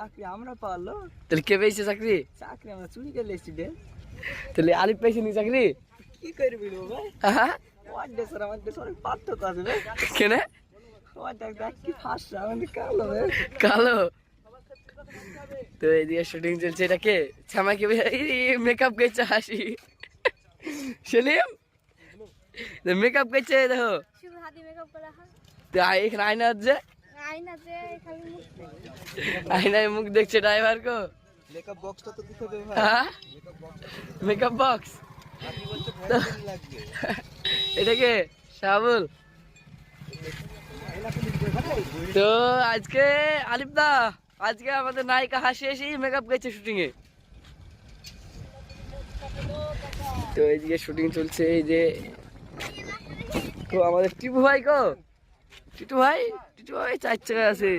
চাকরি আমরা পারলো। তাহলে কে পেয়েছে চাকরি? চাকরি আমরা চুরি করে এসেছি রে। তাহলে আলিফ পেয়েছে নি চাকরি? কি করবি রে ভাই? হ্যাঁ ওয়ার দেশ আর আমার দেশ অনেক পার্থক্য আছে রে। কেন? ওয়ার দেখ কি ফাঁসা আমাদের কালো রে। কালো। তো এইদিকে শুটিং চলছে, এটা কে? ছামাকে মেকআপ করছে হাসি। সেলিম মেকআপ করছে দেখো। শুধু হাতে মেকআপ করা হয়। তো এখানে আয়না আছে, আয়নাতে খালি মুখ আয়নায় মুখ দেখছে ড্রাইভার কো। মেকআপ বক্সটা তো দিতে হবে ভাই। হ্যাঁ মেকআপ বক্স। আপনি বলতে ভয় লাগবে। এটা কে? শাবুল। তো আজকে আলিফ দা, আজকে আমাদের নায়িকা হাসি হাসি মেকআপ করছে শুটিং এ। তো এইদিকে শুটিং চলছে, এই যে তো আমাদের টিপু ভাই কো, টিটু ভাই, টিটু ভাই 4 চাকা আছে।